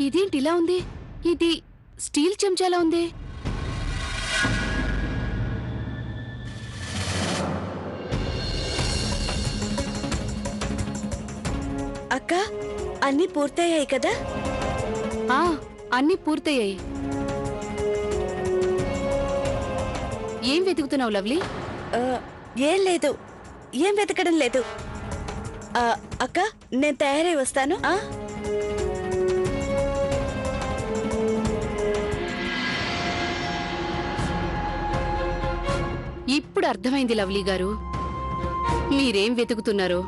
ఇదేంటి ఇలా ఉంది? ఇది స్టీల్ చెంచాలా ఉంది. అక్క, అన్నీ పూర్తయ్యాయి కదా? అన్నీ పూర్తయ్యాయి. ఏం వెతుకుతున్నావు లవ్లీ? ఏం లేదు, ఏం వెతకడం లేదు. అక్క, నేను తయారై వస్తాను. ఇప్పుడు అర్థమైంది లవ్లీ గారు, మీరేం వెతుకుతున్నారో.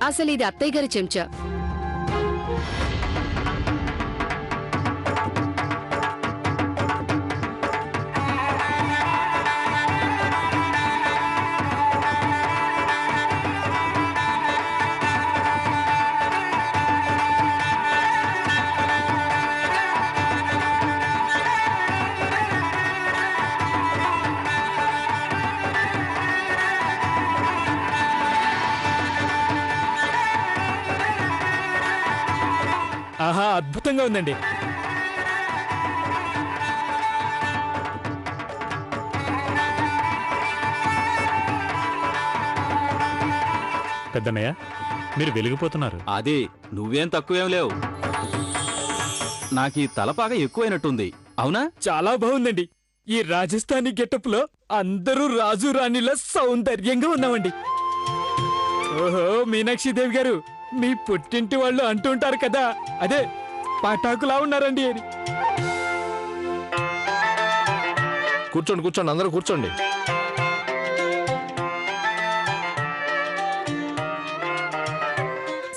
అసలు ఇది అత్తయ్య గారి చెంచా. ఆహా, అద్భుతంగా ఉందండి. పెద్దన్నయ్య, మీరు వెలిగిపోతున్నారు. అది నువ్వేం తక్కువేం లేవు. నాకీ తలపాగా ఎక్కువైనట్టుంది, అవునా? చాలా బాగుందండి. ఈ రాజస్థానీ గెటప్ లో అందరూ రాజు రాణిలా సౌందర్యంగా ఉన్నామండి. ఓహో, మీనాక్షిదేవి గారు, మీ పుట్టింటి వాళ్ళు అంటుంటారు కదా, అదే పటాకులా ఉన్నారండి అని. కూర్చోండి కూర్చోండి, అందరూ కూర్చోండి.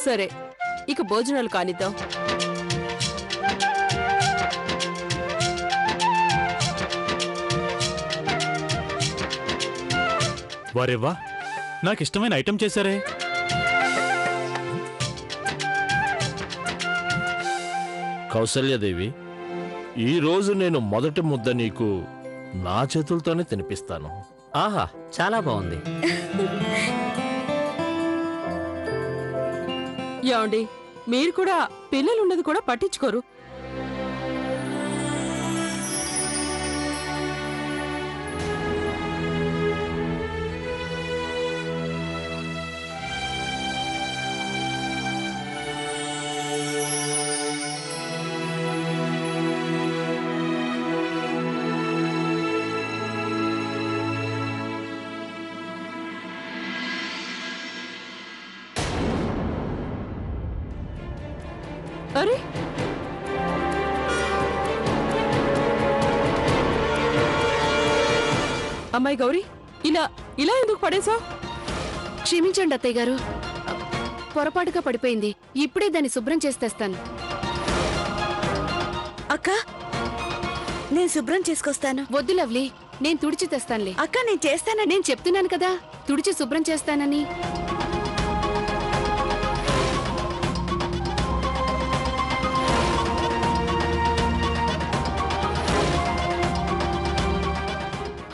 సరే, ఇక భోజనాలు కానిద్దాం. వారేవ్వా, నాకిష్టమైన ఐటెం చేశారే. కౌసల్యదేవి, ఈరోజు నేను మొదటి ముద్ద నీకు నా చేతులతోనే తినిపిస్తాను. ఆహా, చాలా బాగుంది. ఏమండి, మీరు కూడా పిల్లలున్నది కూడా పట్టించుకోరు. అరే, అమ్మాయి గౌరీ, ఇలా ఇలా ఎందుకు పడేశావు? క్షమించండి అత్తయ్య గారు, పొరపాటుగా పడిపోయింది. ఇప్పుడే దాన్ని శుభ్రం చేస్తేస్తాను. అక్క, నేను శుభ్రం చేసుకొస్తాను. వద్దు లవ్లీ, నేను తుడిచి తెస్తానులే. అక్క, నేను చేస్తానని నేను చెప్తున్నాను కదా, తుడిచి శుభ్రం చేస్తానని.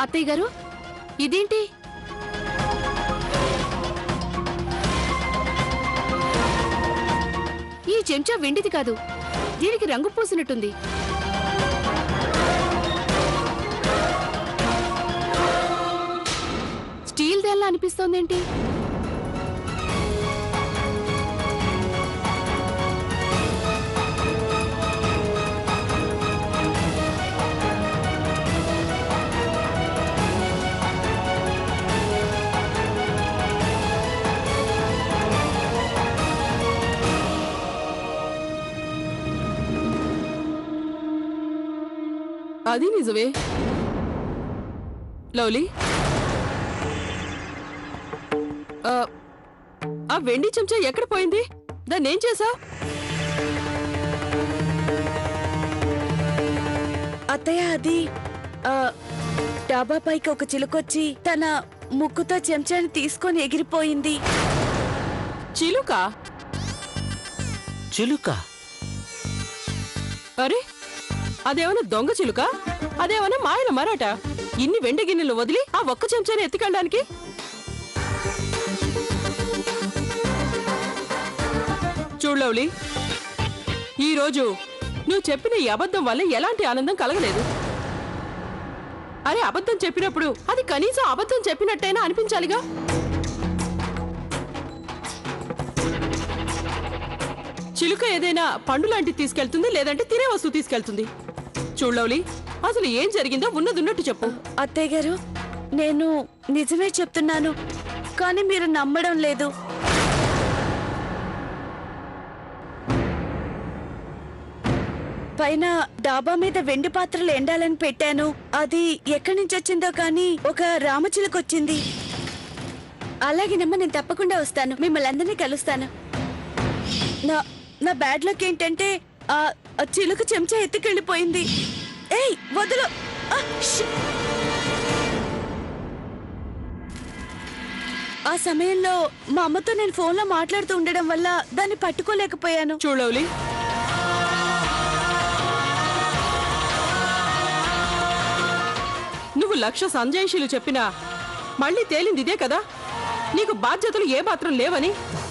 అత్తయ్య గారు, ఇదేంటి? ఈ చెంచా వెండిది కాదు, దీనికి రంగు పూసినట్టుంది. స్టీల్ దేల్లా అనిపిస్తోందేంటి? అది నిజమే. లవ్లీ, ఆ వెండి చెంచా ఎక్కడ పోయింది? దాన్ని ఏం చేసావు? అత్తయ్య, అది డాబా పైకి ఒక చిలుకొచ్చి తన ముక్కుతో చెంచాని తీసుకొని ఎగిరిపోయింది. చిలుక? చిలుక? అరే, అదేమన్నా దొంగ చిలుక? అదేమన్నా మాయల మరాట? ఇన్ని వెండి గిన్నెలు వదిలి ఆ ఒక్క చెంచాని ఎత్తుకెళ్ళడానికి? చూడు లవ్లీ, ఈ రోజు నువ్వు చెప్పిన ఈ అబద్ధం వల్ల ఎలాంటి ఆనందం కలగలేదు. అరే అబద్ధం చెప్పినప్పుడు అది కనీసం అబద్ధం చెప్పినట్టయినా అనిపించాలిగా. చిలుక ఏదైనా పండు లాంటిది తీసుకెళ్తుంది, లేదంటే తినే వస్తువు తీసుకెళ్తుంది. చూడలౌలి, అసలు ఏం జరిగిందో ఉన్నట్టు చెప్పు. అత్తయ్య గారు, నేను నిజమే చెప్తున్నాను, కానీ మీరు నమ్మడం లేదు. పైన డాబా మీద వెండి పాత్రలు ఎండాలని పెట్టాను. అది ఎక్కడి నుంచి వచ్చిందో కానీ ఒక రామచిలుకొచ్చింది. అలాగేనమ్మా, నేను తప్పకుండా వస్తాను, మిమ్మల్ని అందరినీ కలుస్తాను. నా బ్యాడ్ లక్ ఏంటంటే ఆ చిలుక చెంచా ఎత్తుకెళ్ళిపోయింది. ఏయ్ వదులు! ఆ సమయంలో మా అమ్మతో నేను ఫోన్లో మాట్లాడుతూ ఉండడం వల్ల దాన్ని పట్టుకోలేకపోయాను. చూడలౌలి, నువ్వు 1,00,000 సంజాయిషీలు చెప్పినా మళ్ళీ తేలింది ఇదే కదా. నీకు బాధ్యతలు ఏ మాత్రం లేవని,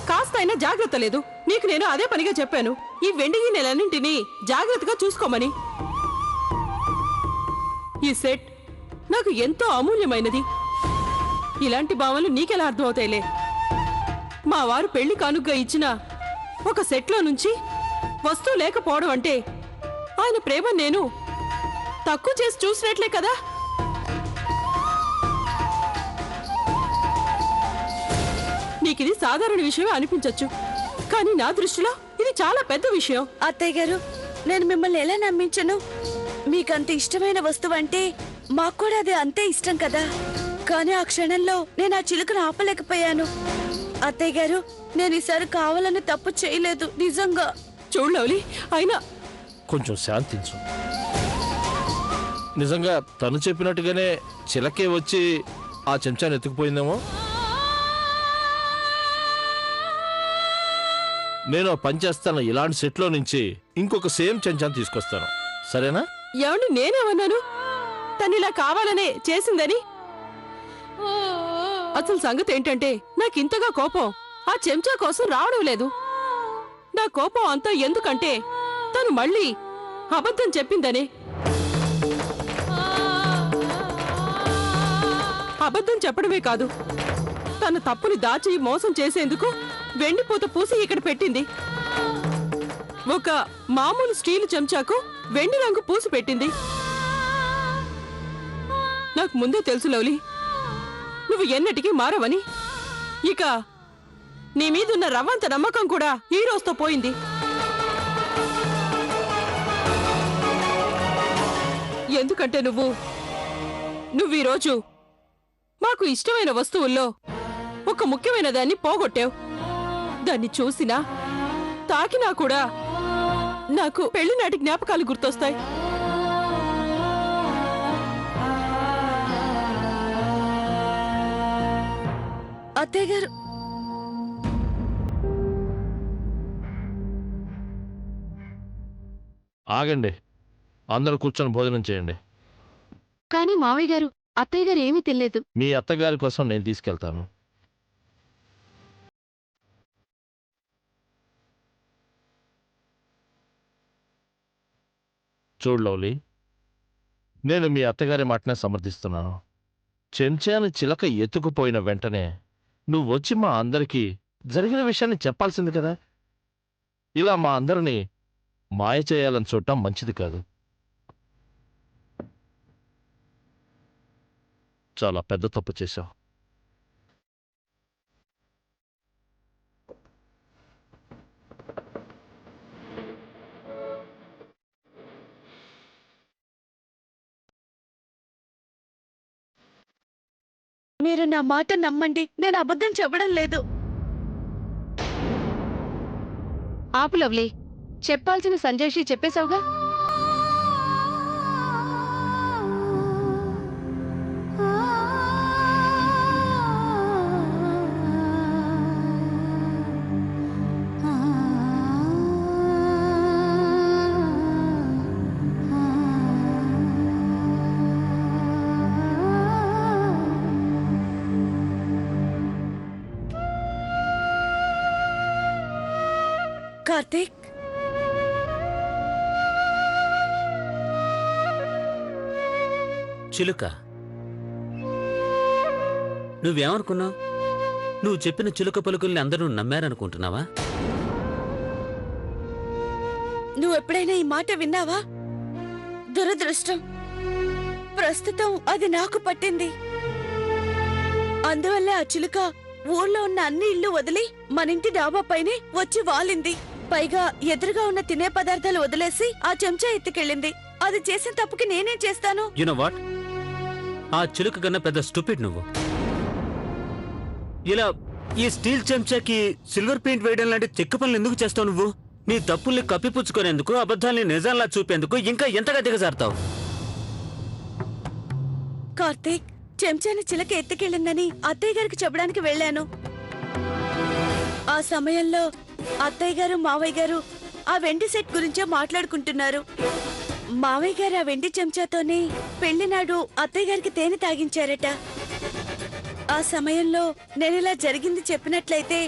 కాస్త అయినా జాగ్రత్త లేదు. నీకు నేను అదే పనిగా చెప్పాను, ఈ వెండి గిన్నెలన్నింటినీ జాగ్రత్తగా చూసుకోమని. ఈ సెట్ నాకు ఎంతో అమూల్యమైనది. ఇలాంటి భావనలు నీకెలా అర్థమవుతాయిలే. మా వారు పెళ్లి కానుగ్గా ఇచ్చిన ఒక సెట్లో నుంచి వస్తువు లేకపోవడం అంటే ఆయన ప్రేమ నేను తక్కువ చేసి చూసినట్లే కదా. నీకిది సాధారణ విషయమే అనిపించొచ్చు, కానీ నా దృష్టిలో ఇది చాలా పెద్ద విషయం. అత్తయ్య గారు, నేను మిమ్మల్ని ఎలా నమ్మించను? మీకంత ఇష్టమైన వస్తువు అంటే మాకు కూడా అది అంతే ఇష్టం కదా. కానీ ఆ క్షణంలో నేను ఆ చిలుకను ఆపలేకపోయాను. అత్తయ్య గారు, నేను ఈసారి కావాలని తప్పు చేయలేదు, నిజంగా. చూడలౌలి, అయినా కొంచెం శాంతించు. నిజంగా తను చెప్పినట్టుగానే చిలకే వచ్చి ఆ చెంచాను ఎత్తుకుపోయిందేమో. నేను పని చేస్తాను, ఇలాంటి సెట్లో నుంచి ఇంకొక సేమ్ చెంచాను తీసుకొస్తాను, సరేనా? ఏమండి, నేనేమన్నాను తను ఇలా కావాలనే చేసిందని? అసలు సంగతి ఏంటంటే నాకింతగా కోపం ఆ చెంచా కోసం రావడం లేదు. నా కోపం అంతా ఎందుకంటే తను మళ్ళీ అబద్ధం చెప్పిందని. అబద్ధం చెప్పడమే కాదు, తన తప్పుని దాచి మోసం చేసేందుకు వెండిపూత పూసి ఇక్కడ పెట్టింది. ఒక మామూలు స్టీల్ చెంచాకు వెండి రంగు పూసి పెట్టింది. నాకు ముందే తెలుసు లౌలి, నువ్వు ఎన్నటికీ మారవని. ఇక నీ మీదున్న రవ్వంత నమ్మకం కూడా ఈ రోజుతో పోయింది. ఎందుకంటే నువ్వు ఈరోజు మాకు ఇష్టమైన వస్తువుల్లో ఒక ముఖ్యమైన దాన్ని పోగొట్టావు. దాన్ని చూసినా తాకినా కూడా నాకు పెళ్లినాటి జ్ఞాపకాలు గుర్తొస్తాయి. అత్తయ్య గారు, ఆగండి, అందరూ కూర్చొని భోజనం చేయండి. కానీ మావయ్య గారు, అత్తయ్య గారు ఏమీ తినలేదు. మీ అత్తగారి కోసం నేను తీసుకెళ్తాను. చూడు లవ్లీ, నేను మీ అత్తగారి మాటనే సమర్థిస్తున్నాను. చెంచాని చిలక ఎత్తుకుపోయిన వెంటనే నువ్వు వచ్చి మా అందరికీ జరిగిన విషయాన్ని చెప్పాల్సింది కదా. ఇలా మా అందరినీ మాయ చేయాలని చూడటం మంచిది కాదు. చాలా పెద్ద తప్పు చేశావు. మీరు నా మాట నమ్మండి, నేను అబద్ధం చెప్పడం లేదు. ఆపు లవ్లీ, చెప్పాల్సిన సంజయ్షి చెప్పేశావుగా. కార్తీక్, చిలుక. నువ్వేమనుకున్నావు? నువ్వు చెప్పిన చిలుక పలుకుల్ని అందరూ నమ్మారనుకుంటున్నావా? నువ్వెప్పుడైనా ఈ మాట విన్నావా? దురదృష్టం, ప్రస్తుతం అది నాకు పట్టింది. అందువల్ల ఆ చిలుక ఊర్లో ఉన్న అన్ని ఇళ్లు వదిలి మనింటి డాబా పైనే వచ్చి వాలింది. పైగా ఎదురుగా ఉన్న తినే పదార్థాలు వదిలేసి ఆ చెంచా ఎత్తుకెళ్ళింది. అది చేసిన తప్పుకి నేనేం చేస్తాను? యు నో వాట్, ఆ చిలుక కన్నా పెద్ద స్టూపిడ్ నువ్వు. ఇలా ఈ స్టీల్ చెంచాకి సిల్వర్ పెయింట్ వేయడం లాంటి చెక్క పనులు ఎందుకు చేస్తావు నువ్వు? నీ తప్పుల్ని కప్పిపుచ్చుకునేందుకు, అబద్ధాల్ని నిజంలా చూపేందుకు ఇంకా ఎంతగా దిగజారుతావు? కార్తీక్, చెంచాని చిలక ఎత్తుకెళ్ళిందని అత్తయ్య గారికి చెప్పడానికి వెళ్ళాను. ఆ సమయంలో అత్తయ్య గారు మావయ్య గారు ఆ వెండి సెట్ గురించే మాట్లాడుకుంటున్నారు. మావయ్య గారు ఆ వెండి చెంచాతోనే పెళ్లినాడు అత్తయ్య గారికి తేనె తాగించారట. ఆ సమయంలో నేనిలా జరిగింది చెప్పినట్లయితే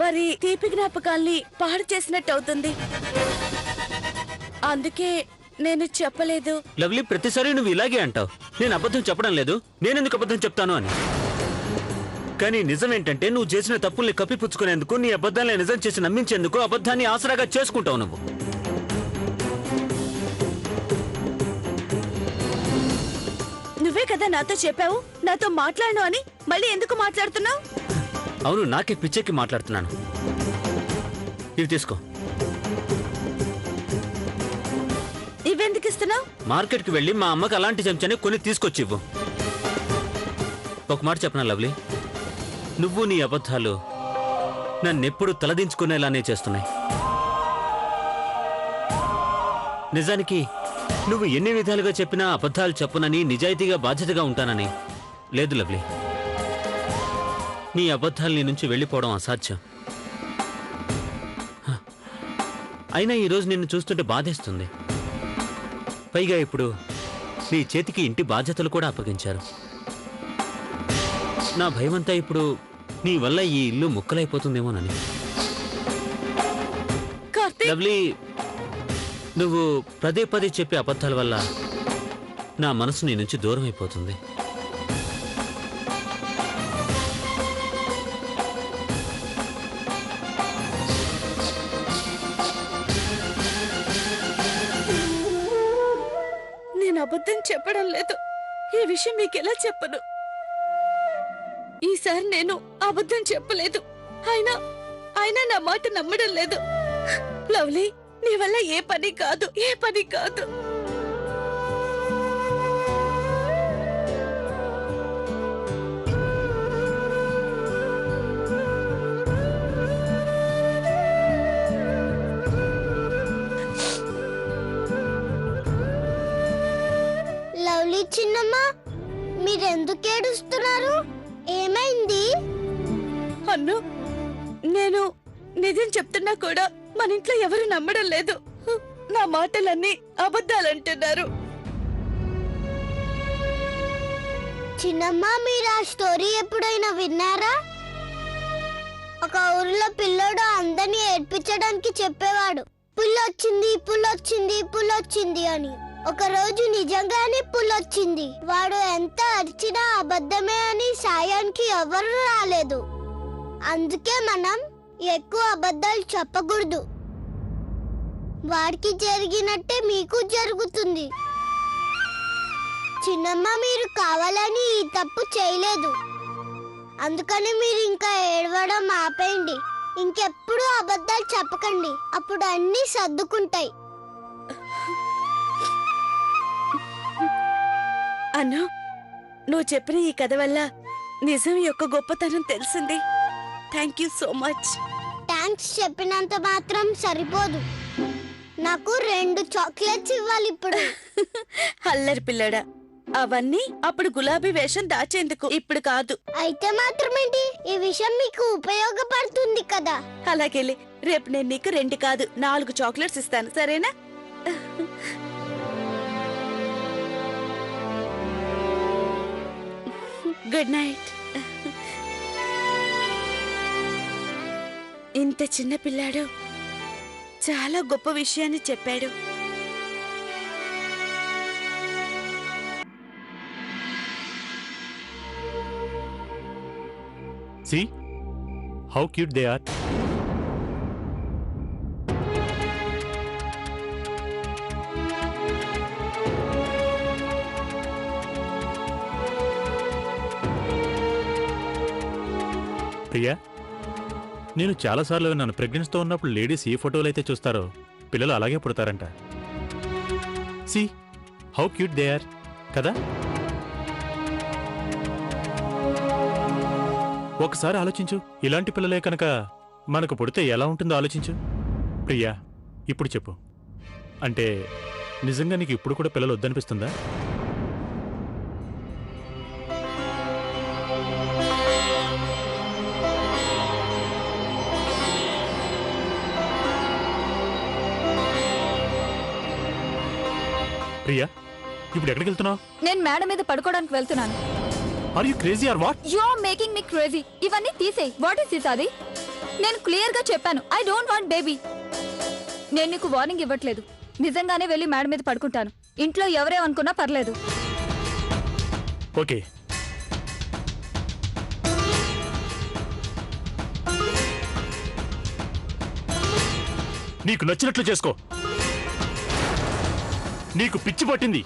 వారి తీపి జ్ఞాపకాల్ని పాడు చేసినట్టు అవుతుంది. అందుకే నేను చెప్పలేదు. లవ్లీ, ప్రతిసారి నువ్వు ఇలాగే అంటావు. నేను అబద్ధం చెప్పడం లేదు, నేనెందుకు అబద్ధం చెప్తాను అని. కానీ నిజమేంటంటే నువ్వు చేసిన తప్పుల్ని కప్పిపుచ్చుకునేందుకు, నీ అబద్ధాన్ని నిజం చేసి నమ్మించేందుకు అబద్ధాన్ని ఆసరాగా చేసుకుంటావు నువ్వు. నువ్వే కదా నాతో చెప్పావు నాతో మాట్లాడను అని, మళ్ళీ ఎందుకు మాట్లాడుతున్నావు? అవును, నాకే పిచ్చెక్కి మాట్లాడుతున్నాను. ఇవి తీసుకో. ఇవెందుకు ఇస్తున్నావు? మార్కెట్కి వెళ్ళి మా అమ్మకి అలాంటి చెంచాని కొని తీసుకొచ్చి ఇవ్వు. ఒక మాట చెప్పనా లవ్లీ, నువ్వు నీ అబద్ధాలు నన్నెప్పుడు తలదించుకునేలానే చేస్తున్నాయి. నిజానికి నువ్వు ఎన్ని విధాలుగా చెప్పినా అబద్ధాలు చెప్పనని, నిజాయితీగా బాధ్యతగా ఉంటానని లేదు లవ్లీ. నీ అబద్ధాలు నీ నుంచి వెళ్ళిపోవడం అసాధ్యం. అయినా ఈరోజు నిన్ను చూస్తుంటే బాధేస్తుంది. పైగా ఇప్పుడు నీ చేతికి ఇంటి బాధ్యతలు కూడా అప్పగించారు. నా భయమంతా ఇప్పుడు నీ వల్ల ఈ ఇల్లు ముక్కలైపోతుందేమోనని. లవ్లీ, నువ్వు పదే పదే చెప్పే అబద్ధాల వల్ల నా మనసు నీ నుంచి దూరం అయిపోతుంది. నేను అబద్ధం చెప్పడం లేదు. ఈ విషయం మీకు ఎలా చెప్పను? ఈసారి నేను అబద్ధం చెప్పలేదు. అయినా నా మాట నమ్మడం లేదు. లవ్లీ, నీ వల్ల ఏ పని కాదు. లవ్లీ చిన్నమ్మ, మీరెందుకు ఏడుస్తున్నారు? ఏమైంది? అన్ను, నేను నిజం చెప్తున్నా కూడా మన ఇంట్లో ఎవరు నమ్మడం లేదు. నా మాటలన్నీ అబద్ధాలంటున్నారు. చిన్నమ్మ, మీరు ఆ స్టోరీ ఎప్పుడైనా విన్నారా? ఒక ఊరిలో పిల్లోడు అందరినీ ఏడ్పించడానికి చెప్పేవాడు, పుల్లొచ్చింది అని. ఒక రోజు నిజంగానే పుల్లొచ్చింది. వాడు ఎంత అరిచినా అబద్ధమే అని సాయానికి ఎవరు రాలేదు. అందుకే మనం ఎక్కువ అబద్ధాలు చెప్పకూడదు. వాడికి జరిగినట్టే మీకు జరుగుతుంది. చిన్నమ్మ, మీరు కావాలని ఈ తప్పు చేయలేదు. అందుకని మీరు ఇంకా ఏడవడం ఆపేయండి. ఇంకెప్పుడు అబద్ధాలు చెప్పకండి. అప్పుడు అన్నీ సర్దుకుంటాయి. అన్ను, నువ్వు చెప్పిన ఈ కథ వల్ల నిజం యొక్క గొప్పతనం తెలిసింది. Thank you so much. Thanks చెప్పినంత మాత్రం సరిపోదు. నాకు 2 చాక్లెట్స్ ఇవ్వాలి ఇప్పుడు. అల్లరి పిల్లడా, అవన్నీ అప్పుడు గులాబీ వేషం దాచేందుకు, ఇప్పుడు కాదు. అయితే మాత్రమేంటి? ఈ విషయం మీకు ఉపయోగపడుతుంది కదా. అలాగేలే, రేపు నేను నీకు 2 కాదు 4 చాక్లెట్స్ ఇస్తాను, సరేనా? Good night. ఇంత చిన్న పిల్లాడు చాలా గొప్ప విషయాన్ని చెప్పాడు. See how cute they are. Priya, నేను చాలాసార్లు విన్నాను ప్రెగ్నెన్సీతో ఉన్నప్పుడు లేడీస్ ఏ ఫోటోలు అయితే చూస్తారో పిల్లలు అలాగే పుడతారంట. See how cute they are కదా. ఒకసారి ఆలోచించు, ఇలాంటి పిల్లలే కనుక మనకు పుడితే ఎలా ఉంటుందో ఆలోచించు. ప్రియా, ఇప్పుడు చెప్పు, అంటే నిజంగా నీకు ఇప్పుడు కూడా పిల్లలు వద్దనిపిస్తుందా? ప్రియా, ఇప్పుడు ఎక్కడికి వెళ్తున్నావు? నేను మేడ మీద పడుకోవడానికి వెళ్తున్నాను. Are you crazy or what? You are making me crazy. ఇవన్నీ తీసేయ్. వాట్ ఇస్ దిస్ ఆది? నేను క్లియర్ గా చెప్పాను, ఐ డోంట్ వాంట్ బేబీ. నేను నీకు వార్నింగ్ ఇవ్వట్లేదు, నిజంగానే వెళ్ళి మేడ మీద పడుకుంటాను. ఇంట్లో ఎవరేమనుకున్నా పర్లేదు. ఓకే. నీకు నచ్చినట్లు చేసుకో. నీకు పిచ్చి పట్టింది.